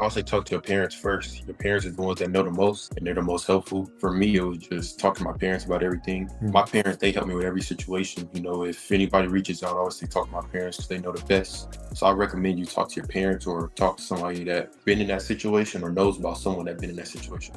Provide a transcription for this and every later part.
I'll say talk to your parents first. Your parents are the ones that know the most and they're the most helpful. For me, it was just talk to my parents about everything. My parents, they help me with every situation. If anybody reaches out, I always say talk to my parents because they know the best. So I recommend you talk to your parents or talk to somebody that been in that situation or knows about someone that been in that situation.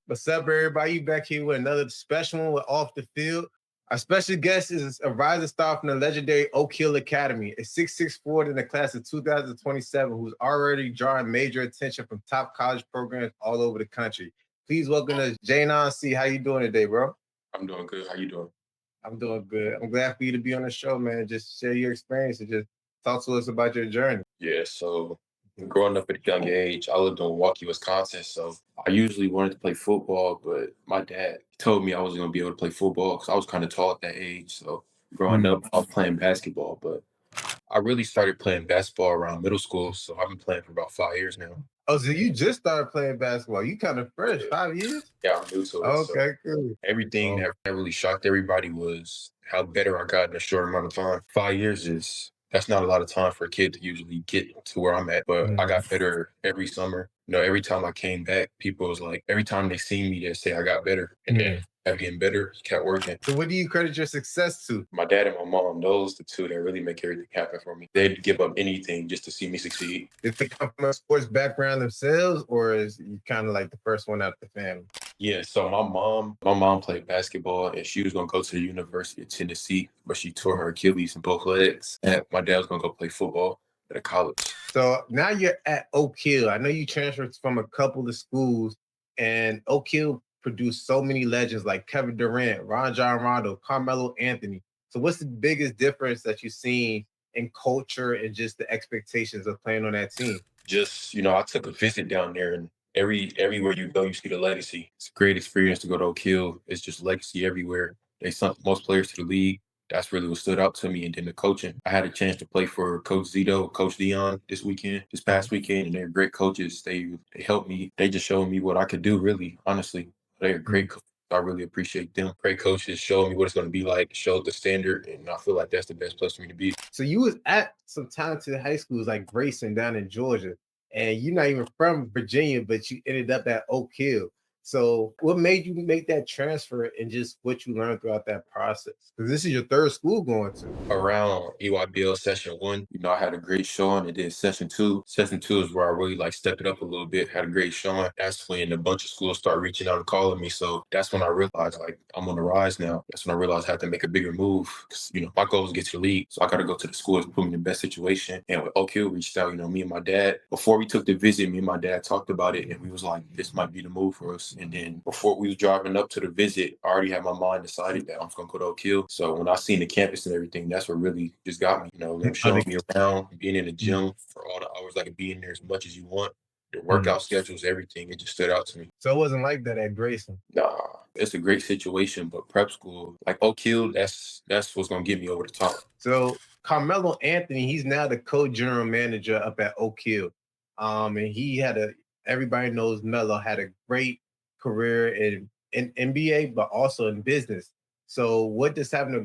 What's up, everybody? You back here with another special one with Off the Field. Our special guest is a rising star from the legendary Oak Hill Academy, a 6'6" forward in the class of 2027 who's already drawing major attention from top college programs all over the country. Please welcome to Janon Singh. How you doing today, bro? I'm doing good. How you doing? I'm doing good. I'm glad for you to be on the show, man. Just share your experience and just talk to us about your journey. Yeah, so growing up at a young age, I lived in Milwaukee, Wisconsin. So I usually wanted to play football, but my dad told me I wasn't going to be able to play football because I was kind of tall at that age. So growing up, I was playing basketball, but I really started playing basketball around middle school. So I've been playing for about 5 years now. Oh, so you just started playing basketball. You kind of fresh, 5 years? Yeah, I'm new to it. So Okay, cool. everything that really shocked everybody was how better I got in a short amount of time. 5 years that's not a lot of time for a kid to usually get to where I'm at, but I got better every summer. Every time I came back, people was like, every time they see me, they say I got better. And then kept getting better, kept working. So what do you credit your success to? My dad and my mom, those the two that really make everything happen for me. They'd give up anything just to see me succeed. Did they come from a sports background themselves, or is you kind of like the first one out of the family? Yeah, so my mom played basketball and she was gonna go to the University of Tennessee, but she tore her Achilles in both legs. And my dad was gonna go play football at a college. So now you're at Oak Hill. I know you transferred from a couple of schools, and Oak Hill produced so many legends like Kevin Durant, Ron John Rondo, Carmelo Anthony. So what's the biggest difference that you've seen in culture and just the expectations of playing on that team? Just, I took a visit down there and everywhere you go, you see the legacy. It's a great experience to go to Oak Hill. It's just legacy everywhere. They sent most players to the league. That's really what stood out to me. And then the coaching. I had a chance to play for Coach Zito, Coach Dion this past weekend, and they're great coaches. They helped me. They just showed me what I could do, really, honestly. They're great coaches. I really appreciate them. Great coaches showed me what it's going to be like, showed the standard, and I feel like that's the best place for me to be. So you was at some talented high schools like Grayson down in Georgia, and you're not even from Virginia, but you ended up at Oak Hill. So what made you make that transfer and just what you learned throughout that process? Because this is your third school going to. Around EYBL session one, I had a great showing. And then session two. Session two is where I really stepped it up a little bit, had a great showing. That's when a bunch of schools start reaching out and calling me. So that's when I realized I'm on the rise now. That's when I realized I had to make a bigger move. Cause my goal is to get to the league. So I gotta go to the schools, put me in the best situation. And with Oak Hill reached out, me and my dad, before we took the visit, me and my dad talked about it and we was like, this might be the move for us. And then before we was driving up to the visit, I already had my mind decided that I'm just gonna go to Oak Hill. So when I seen the campus and everything, that's what really just got me. Them showing me around, being in the gym for all the hours I could be in there as much as you want. The workout schedules, everything, it just stood out to me. So it wasn't like that at Grayson. Nah, it's a great situation, but prep school, like Oak Hill, that's what's gonna get me over the top. So Carmelo Anthony, he's now the co-general manager up at Oak Hill. And he everybody knows Melo had a great career in NBA, but also in business. So what does having a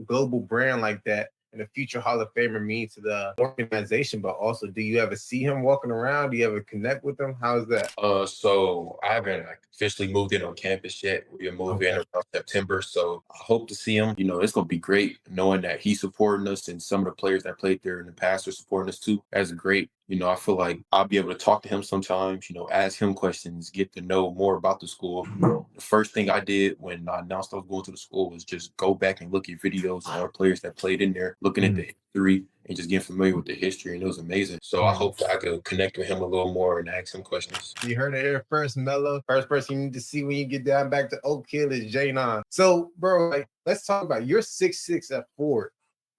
global brand like that and a future Hall of Famer mean to the organization? But also, do you ever see him walking around? Do you ever connect with him? How's that? So I haven't officially moved in on campus yet. We'll move in around September. So I hope to see him. It's gonna be great knowing that he's supporting us and some of the players that played there in the past are supporting us too. That's great. I feel like I'll be able to talk to him sometimes, ask him questions, get to know more about the school. The first thing I did when I announced I was going to the school was just go back and look at videos of our players that played in there, looking at the history and just getting familiar with the history. And it was amazing. So I hope that I could connect with him a little more and ask him questions. You heard it here first, Melo. First person you need to see when you get down back to Oak Hill is Janon. So, bro, let's talk about you're 6'6" at forward.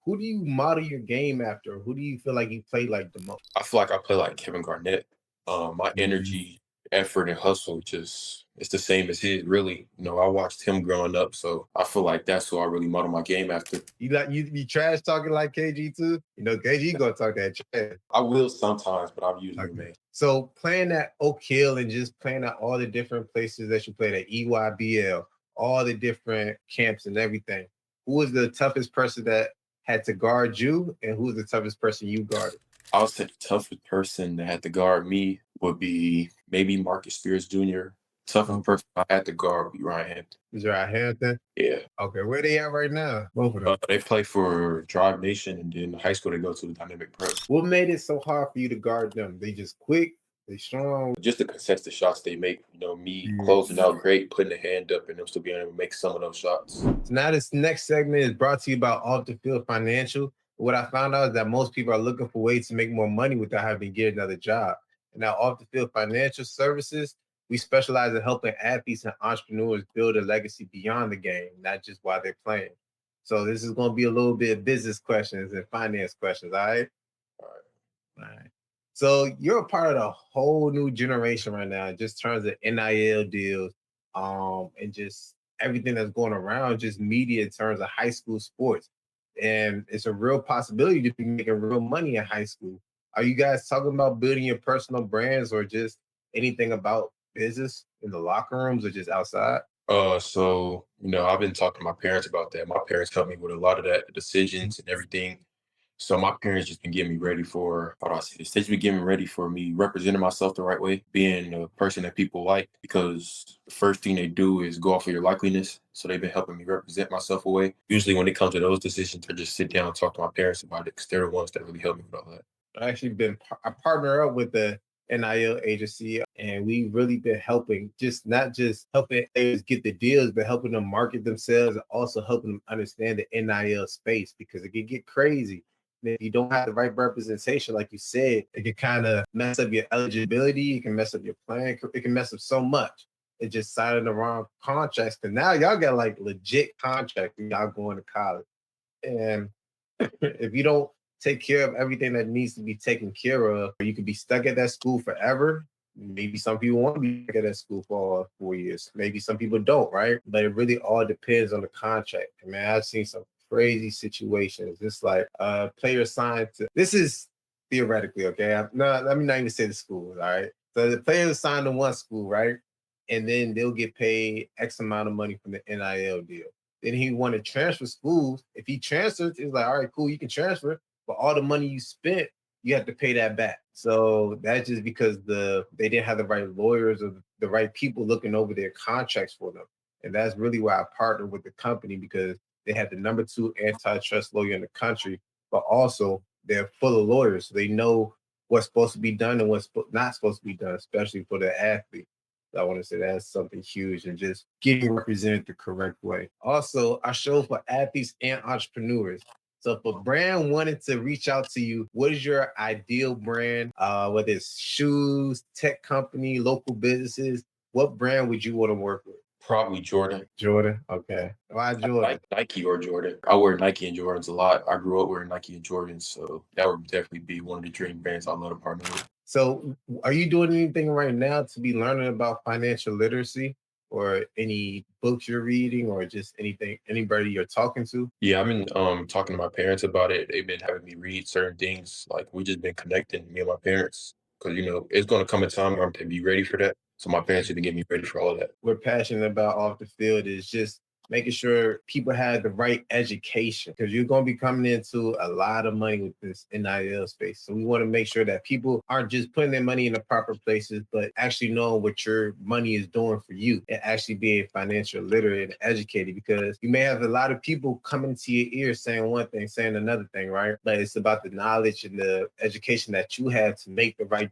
Who do you model your game after? Who do you feel like you play like the most? I feel like I play like Kevin Garnett. My energy, effort, and hustle it's the same as his, really. I watched him growing up, so I feel like that's who I really model my game after. You be trash talking like KG too? KG gonna talk that trash. I will sometimes, but I'm usually man. So playing at Oak Hill and just playing at all the different places that you played at EYBL, all the different camps and everything. Who was the toughest person that had to guard you, and who was the toughest person you guarded? I would say the toughest person that had to guard me would be maybe Marcus Spears Jr. Toughest Okay. person I had to guard would be Ryan Hampton. Is there a Hampton? Yeah. Okay, where they at right now? Both of them. They play for Drive Nation, and then high school they go to the Dynamic Prep. What made it so hard for you to guard them? They just quick, they strong. Just the contested shots they make, me Mm. closing out great, putting the hand up, and them still being able to make some of those shots. So now this next segment is brought to you by Off the Field Financial. What I found out is that most people are looking for ways to make more money without having to get another job. And now Off the Field Financial Services, we specialize in helping athletes and entrepreneurs build a legacy beyond the game, not just while they're playing. So this is going to be a little bit of business questions and finance questions, all right? All right. All right. So you're a part of the whole new generation right now, in just terms of NIL deals, and just everything that's going around, just media in terms of high school sports. And it's a real possibility to be making real money in high school. Are you guys talking about building your personal brands or just anything about business in the locker rooms or just outside? I've been talking to my parents about that. My parents helped me with a lot of that, the decisions and everything. So my parents just been getting me ready for, how do I say this? They've been getting me ready for me representing myself the right way, being a person that people like, because the first thing they do is go off of your likeliness. So they've been helping me represent myself away. Usually when it comes to those decisions, I just sit down and talk to my parents about it because they're the ones that really help me with all that. I actually been I partner up with the NIL agency, and we really been helping, just not just helping players get the deals, but helping them market themselves and also helping them understand the NIL space because it can get crazy. And if you don't have the right representation, like you said, it can kind of mess up your eligibility. It can mess up your plan. It can mess up so much. It just signing the wrong contracts. Because now y'all got like legit contracts when y'all going to college. And if you don't take care of everything that needs to be taken care of, you could be stuck at that school forever. Maybe some people want to be stuck at that school for 4 years. Maybe some people don't, right? But it really all depends on the contract. And man, I've seen some crazy situations. It's like player signed to, this is theoretically, okay? No, let me not even say the schools, all right? So the players signed to one school, right? And then they'll get paid X amount of money from the NIL deal. Then he want to transfer schools. If he transfers, it's like, all right, cool, you can transfer, but all the money you spent, you have to pay that back. So that's just because they didn't have the right lawyers or the right people looking over their contracts for them. And that's really why I partnered with the company, because they had the number 2 antitrust lawyer in the country, but also they're full of lawyers. So they know what's supposed to be done and what's not supposed to be done, especially for the athlete. I want to say that's something huge, and just getting represented the correct way. Also, I show for athletes and entrepreneurs. So if a brand wanted to reach out to you, what is your ideal brand? Whether it's shoes, tech company, local businesses, what brand would you want to work with? Probably Jordan. Jordan. Okay. Why Jordan? Like Nike or Jordan. I wear Nike and Jordans a lot. I grew up wearing Nike and Jordans, so that would definitely be one of the dream brands I love to partner with. So, are you doing anything right now to be learning about financial literacy, or any books you're reading, or just anything, anybody you're talking to? Yeah, I've been talking to my parents about it. They've been having me read certain things. Like we just been connecting, me and my parents, because it's gonna come a time where I'm to be ready for that. So my parents need to get me ready for all of that. We're passionate about off the field is just making sure people have the right education, because you're going to be coming into a lot of money with this NIL space. So we want to make sure that people aren't just putting their money in the proper places, but actually knowing what your money is doing for you and actually being financial literate and educated, because you may have a lot of people coming to your ears saying one thing, saying another thing, right? But it's about the knowledge and the education that you have to make the right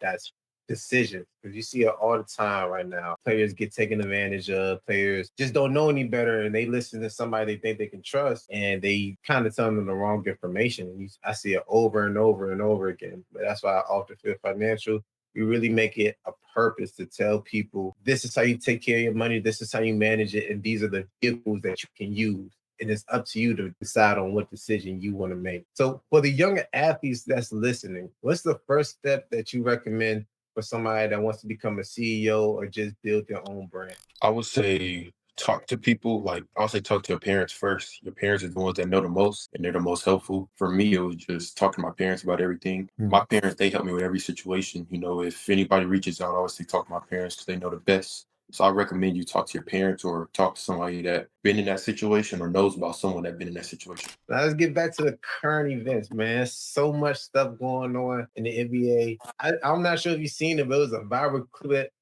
decisions, because you see it all the time right now. Players get taken advantage of. Players just don't know any better, and they listen to somebody they think they can trust, and they kind of tell them the wrong information. And I see it over and over and over again. But that's why I often feel financial. We really make it a purpose to tell people this is how you take care of your money, this is how you manage it, and these are the vehicles that you can use. And it's up to you to decide on what decision you want to make. So for the younger athletes that's listening, what's the first step that you recommend for somebody that wants to become a CEO or just build their own brand? I would say talk to people. Like I'll say talk to your parents first. Your parents are the ones that know the most and they're the most helpful. For me, it was just talking to my parents about everything. Mm. My parents, they help me with every situation. If anybody reaches out, I always say talk to my parents because they know the best. So I recommend you talk to your parents or talk to somebody that been in that situation or knows about someone that been in that situation. Now let's get back to the current events, man. So much stuff going on in the NBA. I'm not sure if you've seen it, but it was a viral clip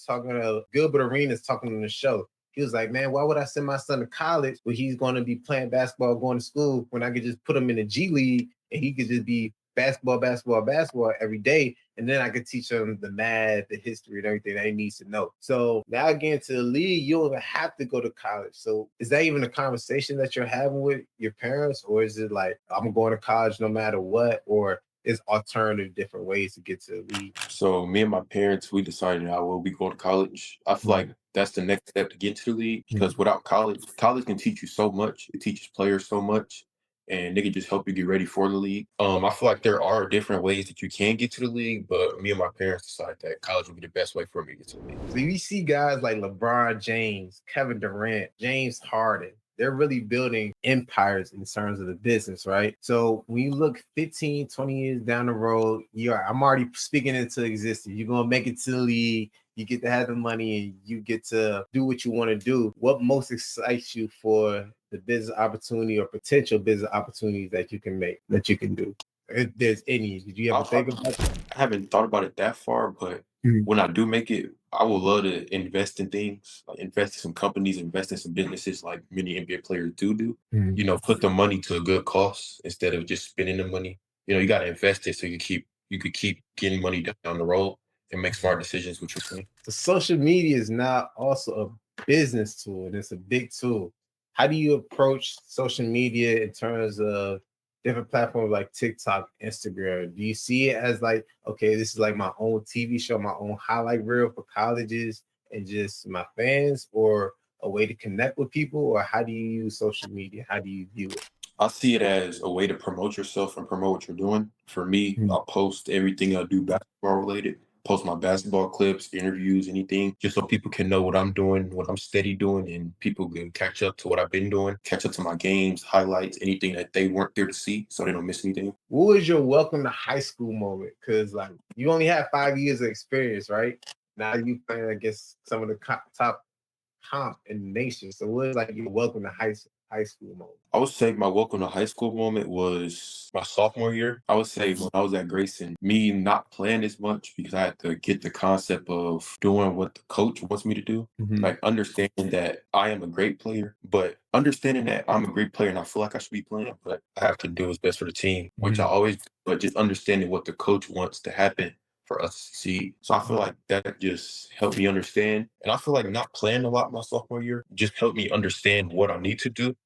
talking to Gilbert Arenas talking on the show. He was like, man, why would I send my son to college where he's going to be playing basketball, going to school, when I could just put him in the G League and he could just be basketball, basketball, basketball every day. And then I could teach him the math, the history, and everything that he needs to know. So now getting to the league, you don't even have to go to college. So is that even a conversation that you're having with your parents? Or is it like, I'm going to college no matter what? Or is alternative different ways to get to the league? So me and my parents, we decided I will be going to college. I feel like that's the next step to get to the league because without college, college can teach you so much. It teaches players so much and they can just help you get ready for the league. I feel like there are different ways that you can get to the league, but me and my parents decided that college would be the best way for me to get to the league. So you see guys like LeBron James, Kevin Durant, James Harden. They're really building empires in terms of the business, right? So when you look 15, 20 years down the road, I'm already speaking into existence. You're gonna make it to the league, you get to have the money and you get to do what you want to do. What most excites you for the business opportunity or potential business opportunities that you can make, that you can do? If there's any, did you I, ever I, think about I haven't thought about it that far, but that? when I do make it, I would love to invest in things, like invest in some companies, invest in some businesses like many NBA players do. Mhm. You know, put the money to a good cost instead of just spending the money. You know, you got to invest it so you could keep getting money down the road and make smart decisions with your money. So social media is now also a business tool and it's a big tool. How do you approach social media in terms of different platforms like TikTok, Instagram? Do you see it as like, okay, this is like my own TV show, my own highlight reel for colleges and just my fans, or a way to connect with people? Or how do you use social media? How do you view it? I see it as a way to promote yourself and promote what you're doing. For me, Mhm. I'll post everything I do basketball related, post my basketball clips, interviews, anything, just so people can know what I'm doing, what I'm steady doing, and people can catch up to what I've been doing, catch up to my games, highlights, anything that they weren't there to see so they don't miss anything. What was your welcome to high school moment? Because like you only have 5 years of experience, right? Now you playing against some of the top comp in the nation. So what is like your welcome to high school moment? I would say my welcome to high school moment was my sophomore year. I would say when I was at Grayson, me not playing as much because I had to get the concept of doing what the coach wants me to do. Mhm. Like understanding that I am a great player, but understanding that I'm a great player and I feel like I should be playing, but I have to do what's best for the team, which I Mhm. always, but just understanding what the coach wants to happen for us to succeed. So I feel like that just helped me understand. And I feel like not playing a lot my sophomore year just helped me understand what I need to do